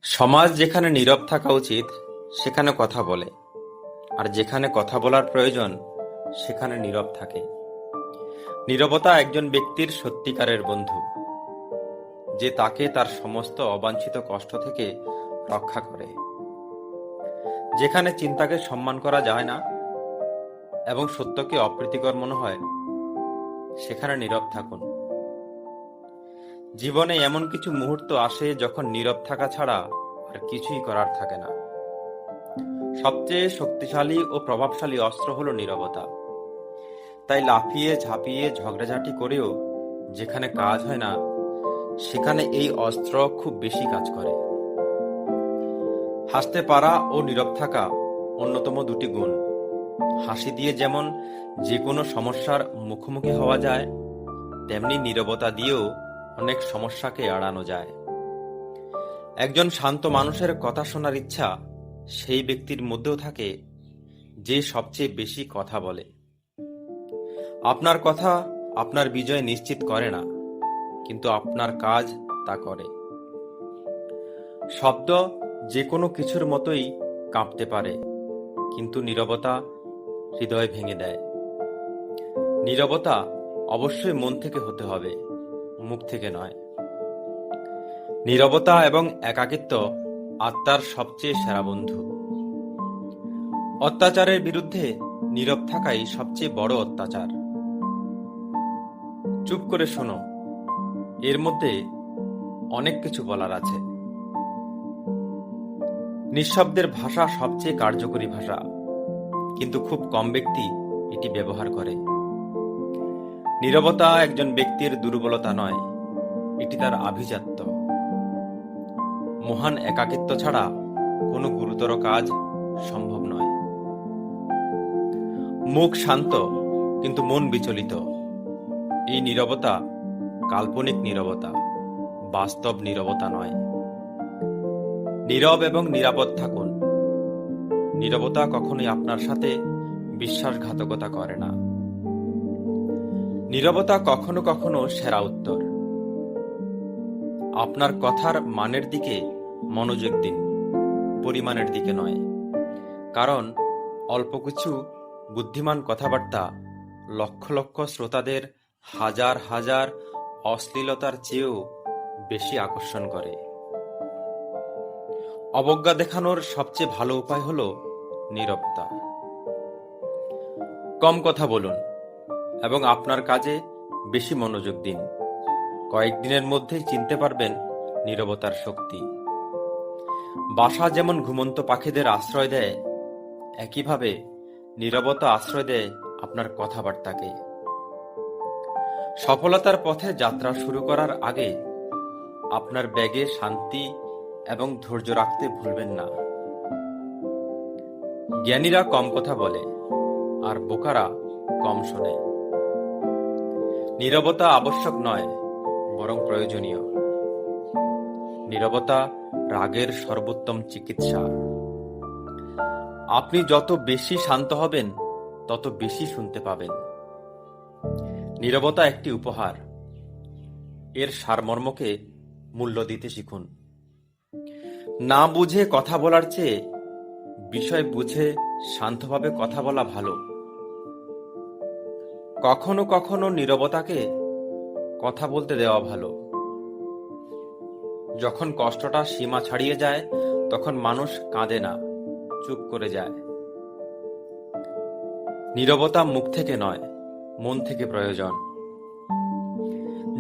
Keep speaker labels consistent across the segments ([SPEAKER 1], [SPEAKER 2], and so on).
[SPEAKER 1] সমাজ যেখানে নীরব থাকা উচিত সেখানে কথা বলে, আর যেখানে কথা বলার প্রয়োজন সেখানে নীরব থাকে। নীরবতা একজন ব্যক্তির সত্যিকারের বন্ধু, যে তাকে তার সমস্ত অবাঞ্ছিত কষ্ট থেকে রক্ষা করে। যেখানে চিন্তাকে সম্মান করা যায় না এবং সত্যকে অপ্রীতিকর মনে হয়, সেখানে নীরব থাকুন। জীবনে এমন কিছু মুহূর্ত আসে যখন নীরব থাকা ছাড়া আর কিছুই করার থাকে না। সবচেয়ে শক্তিশালী ও প্রভাবশালী অস্ত্র হলো নীরবতা। তাই লাফিয়ে ঝাঁপিয়ে ঝগড়াঝাঁটি করেও যেখানে কাজ হয় না, সেখানে এই অস্ত্র খুব বেশি কাজ করে। হাসতে পারা ও নীরব থাকা অন্যতম দুটি গুণ। হাসি দিয়ে যেমন যে কোনো সমস্যার মুখোমুখি হওয়া যায়, তেমনি নীরবতা দিয়েও অনেক সমস্যাকে এড়ানো যায়। একজন শান্ত মানুষের কথা শোনার ইচ্ছা সেই ব্যক্তির মধ্যেও থাকে যে সবচেয়ে বেশি কথা বলে। আপনার কথা আপনার বিজয় নিশ্চিত করে না, কিন্তু আপনার কাজ তা করে। শব্দ যে কোনো কিছুর মতোই কাঁপতে পারে, কিন্তু নীরবতা হৃদয় ভেঙে দেয়। নীরবতা অবশ্যই মন থেকে হতে হবে, মুখ থেকে নয়। নীরবতা এবং একাকিত্ব আত্মার সবচেয়ে সেরা বন্ধু। অত্যাচারের বিরুদ্ধে নীরব থাকাই সবচেয়ে বড় অত্যাচার। চুপ করে শোনো, এর মধ্যে অনেক কিছু বলার আছে। নিঃশব্দের ভাষা সবচেয়ে কার্যকরী ভাষা, কিন্তু খুব কম ব্যক্তি এটি ব্যবহার করে। নীরবতা একজন ব্যক্তির দুর্বলতা নয়, এটি তার আভিজাত্য। মহান একাকিত্ব ছাড়া কোনো গুরুতর কাজ সম্ভব নয়। মুখ শান্ত, কিন্তু মন বিচলিত। এই নীরবতা কাল্পনিক নীরবতা, বাস্তব নীরবতা নয়। নীরব এবং নিরাপদ থাকুন। নীরবতা কখনোই আপনার সাথে বিশ্বাসঘাতকতা করে না। নীরবতা কখনো কখনো সেরা উত্তর। আপনার কথার মানের দিকে মনোযোগ দিন, পরিমাণের দিকে নয়। কারণ অল্প কিছু বুদ্ধিমান কথাবার্তা লক্ষ লক্ষ শ্রোতাদের হাজার হাজার অশ্লীলতার চেয়েও বেশি আকর্ষণ করে। অবজ্ঞা দেখানোর সবচেয়ে ভালো উপায় হলো নীরবতা। কম কথা বলুন এবং আপনার কাজে বেশি মনোযোগ দিন। কয়েকদিনের মধ্যেই চিনতে পারবেন নীরবতার শক্তি। বাসা যেমন ঘুমন্ত পাখিদের আশ্রয় দেয়, একইভাবে নীরবতা আশ্রয় দেয় আপনার কথাবার্তাকে। সফলতার পথে যাত্রা শুরু করার আগে আপনার ব্যাগে শান্তি এবং ধৈর্য রাখতে ভুলবেন না। জ্ঞানীরা কম কথা বলে, আর বোকারা কম শোনে। নীরবতা আবশ্যক নয়, বরং প্রয়োজনীয়। নীরবতা রাগের সর্বোত্তম চিকিৎসা। আপনি যত বেশি শান্ত হবেন, তত বেশি শুনতে পাবেন। নীরবতা একটি উপহার, এর সারমর্মকে মূল্য দিতে শিখুন। না বুঝে কথা বলার চেয়ে বিষয় বুঝে শান্তভাবে কথা বলা ভালো। কখনো কখনো নীরবতাকে কথা বলতে দেওয়া ভালো। যখন কষ্টটা সীমা ছাড়িয়ে যায়, তখন মানুষ কাঁদে না, চুপ করে যায়। নীরবতা মুখ থেকে নয়, মন থেকে প্রয়োজন।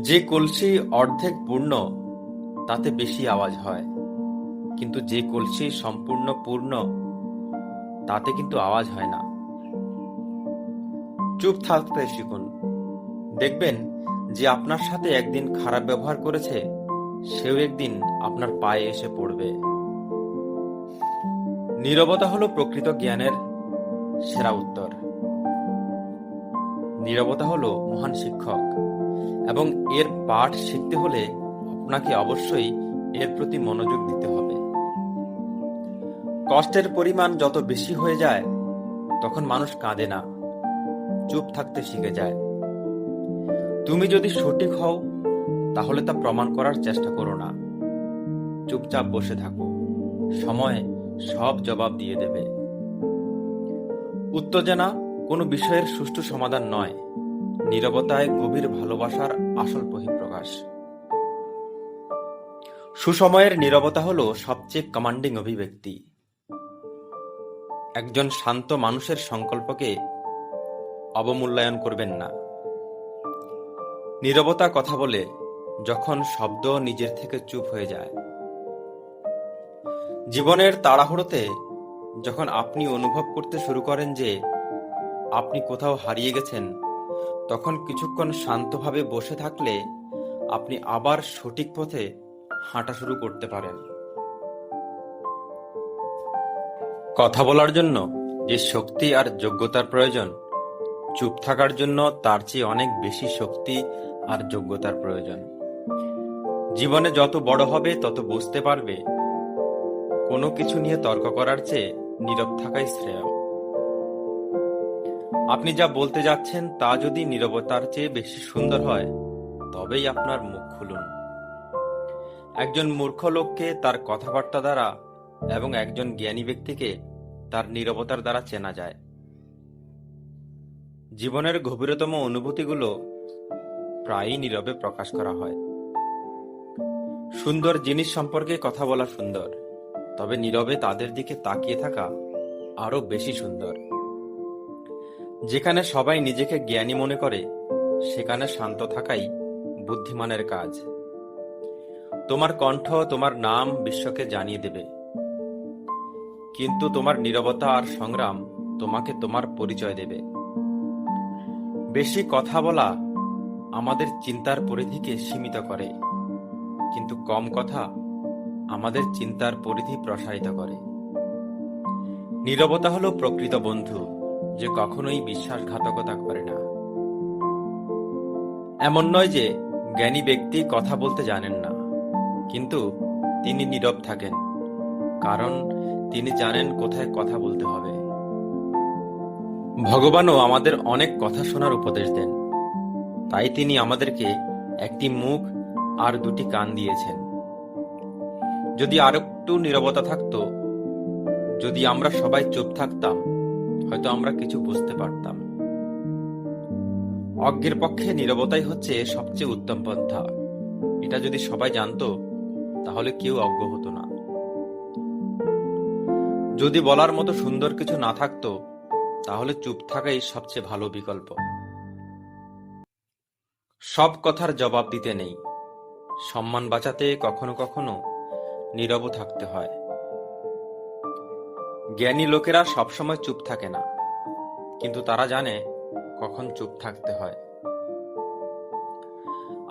[SPEAKER 1] যে কলসি অর্ধেক পূর্ণ, তাতে বেশি আওয়াজ হয়, কিন্তু যে কলসি সম্পূর্ণ পূর্ণ, তাতে কিন্তু আওয়াজ হয় না। চুপ থাকতে শিখুন। দেখবেন যে আপনার সাথে একদিন খারাপ ব্যবহার করেছে, সেও একদিন আপনার পায়ে এসে পড়বে। নীরবতা হলো প্রকৃত জ্ঞানের সেরা উত্তর। নীরবতা হলো মহান শিক্ষক, এবং এর পাঠ শিখতে হলে আপনাকে অবশ্যই এর প্রতি মনোযোগ দিতে হবে। কষ্টের পরিমাণ যত বেশি হয়ে যায়, তখন মানুষ কাঁদে না, চুপ থাকতে শিখে যায়। তুমি যদি সঠিক হও, তাহলে তা প্রমাণ করার চেষ্টা করো না। চুপচাপ বসে থাকো, সময় সব জবাব দিয়ে দেবে। উত্তেজনা কোনো বিষয়ের সুষ্ঠু সমাধান নয়, নীরবতায় গভীর ভালোবাসার আসল বহিঃপ্রকাশ। সুসময়ের নীরবতা হলো সবচেয়ে কমান্ডিং অভিব্যক্তি। একজন শান্ত মানুষের সংকল্পকে অবমূল্যায়ন করবেন না। নীরবতা কথা বলে যখন শব্দ নিজের থেকে চুপ হয়ে যায়। জীবনের তাড়াহুড়োতে যখন আপনি অনুভব করতে শুরু করেন যে আপনি কোথাও হারিয়ে গেছেন, তখন কিছুক্ষণ শান্তভাবে বসে থাকলে আপনি আবার সঠিক পথে হাঁটা শুরু করতে পারেন। কথা বলার জন্য যে শক্তি আর যোগ্যতার প্রয়োজন, চুপ থাকার জন্য তার চেয়ে অনেক বেশি শক্তি আর যোগ্যতার প্রয়োজন। জীবনে যত বড় হবে তত বুঝতে পারবে কোনো কিছু নিয়ে তর্ক করার চেয়ে নীরব থাকাই শ্রেয়। আপনি যা বলতে যাচ্ছেন তা যদি নীরবতার চেয়ে বেশি সুন্দর হয়, তবেই আপনার মুখ খুলুন। একজন মূর্খ লোককে তার কথাবার্তা দ্বারা এবং একজন জ্ঞানী ব্যক্তিকে তার নীরবতার দ্বারা চেনা যায়। জীবনের গভীরতম অনুভূতিগুলো প্রায়ই নীরবে প্রকাশ করা হয়। সুন্দর জিনিস সম্পর্কে কথা বলা সুন্দর, তবে নীরবে তাদের দিকে তাকিয়ে থাকা আরো বেশি সুন্দর। যেখানে সবাই নিজেকে জ্ঞানী মনে করে, সেখানে শান্ত থাকাই বুদ্ধিমানের কাজ। তোমার কণ্ঠ তোমার নাম বিশ্বকে জানিয়ে দেবে, কিন্তু তোমার নীরবতা আর সংগ্রাম তোমাকে তোমার পরিচয় দেবে। বেশি কথা বলা আমাদের চিন্তার পরিধিকে সীমিত করে, কিন্তু কম কথা আমাদের চিন্তার পরিধি প্রসারিত করে। নীরবতা হলো প্রকৃত বন্ধু, যে কখনোই বিশ্বাসঘাতকতা করে না। এমন নয় যে জ্ঞানী ব্যক্তি কথা বলতে জানেন না, কিন্তু তিনি নীরব থাকেন, কারণ তিনি জানেন কোথায় কথা বলতে হবে। ভগবানও আমাদের অনেক কথা শোনার উপদেশ দেন, তাই তিনি আমাদেরকে একটি মুখ আর দুটি কান দিয়েছেন। যদি আরেকটু নীরবতা থাকতো, যদি আমরা সবাই চুপ থাকতাম, হয়তো আমরা কিছু বুঝতে পারতাম। অজ্ঞের পক্ষে নীরবতাই হচ্ছে সবচেয়ে উত্তম পন্থা। এটা যদি সবাই জানতো, তাহলে কেউ অজ্ঞ হতো না। যদি বলার মতো সুন্দর কিছু না থাকতো, তাহলে চুপ থাকাই সবচেয়ে ভালো বিকল্প। সব কথার জবাব দিতে নেই, সম্মান বাঁচাতে কখনো কখনো নীরব থাকতে হয়। জ্ঞানী লোকেরা সবসময় চুপ থাকে না, কিন্তু তারা জানে কখন চুপ থাকতে হয়।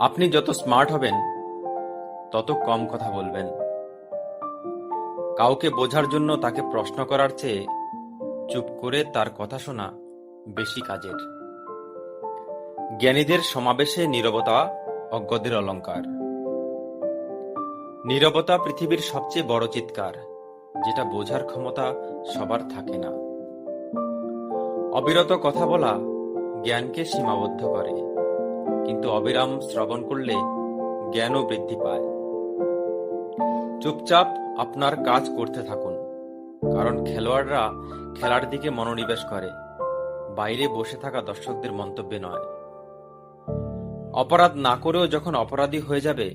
[SPEAKER 1] আপনি যত স্মার্ট হবেন, তত কম কথা বলবেন। কাউকে বোঝার জন্য তাকে প্রশ্ন করার চেয়ে চুপ করে তার কথা শোনা বেশি কাজের। জ্ঞানীদের সমাবেশে নীরবতা অজ্ঞদের অলংকার। নীরবতা পৃথিবীর সবচেয়ে বড় চিৎকার, যেটা বোঝার ক্ষমতা সবার থাকে না। অবিরত কথা বলা জ্ঞানকে সীমাবদ্ধ করে, কিন্তু অবিরাম শ্রবণ করলে জ্ঞানও বৃদ্ধি পায়। চুপচাপ আপনার কাজ করতে থাকুন, কারণ খেলোয়াড়রা খেলার দিকে মনোনিবেশ করে, বাইরে বসে থাকা দর্শকদের মন্তব্যে নয়। অপরাধ না করেও যখন অপরাধী হয়ে যাবে,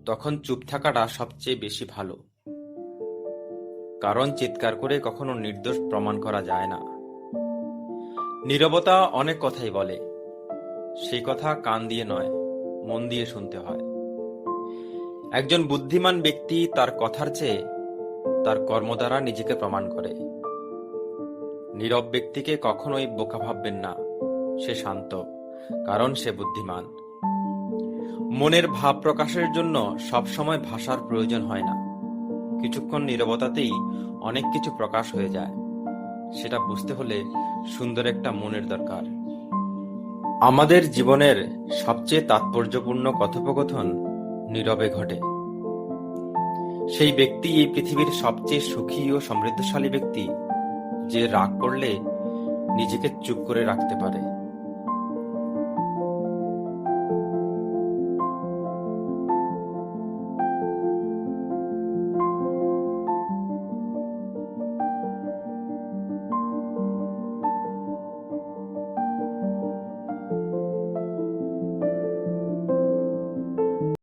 [SPEAKER 1] তখন চুপ থাকাটা সবচেয়ে বেশি ভালো, কারণ চিৎকার করে কখনো নির্দোষ প্রমাণ করা যায় না। নীরবতা অনেক কথাই বলে, সেই কথা কান দিয়ে নয়, মন দিয়ে শুনতে হয়। একজন বুদ্ধিমান ব্যক্তি তার কথার চেয়ে তার কর্ম দ্বারা নিজেকে প্রমাণ করে। নীরব ব্যক্তিকে কখনোই বোকা ভাববেন না, সে শান্ত, কারণ সে বুদ্ধিমান। মনের ভাব প্রকাশের জন্য সবসময় ভাষার প্রয়োজন হয় না, কিছুক্ষণ নীরবতাতেই অনেক কিছু প্রকাশ হয়ে যায়। সেটা বুঝতে হলে সুন্দর একটা মনের দরকার। আমাদের জীবনের সবচেয়ে তাৎপর্যপূর্ণ কথোপকথন নীরবে ঘটে। সেই ব্যক্তি এই পৃথিবীর সবচেয়ে সুখী ও সমৃদ্ধশালী ব্যক্তি, যে রাগ করলে নিজেকে চুপ করে রাখতে পারে।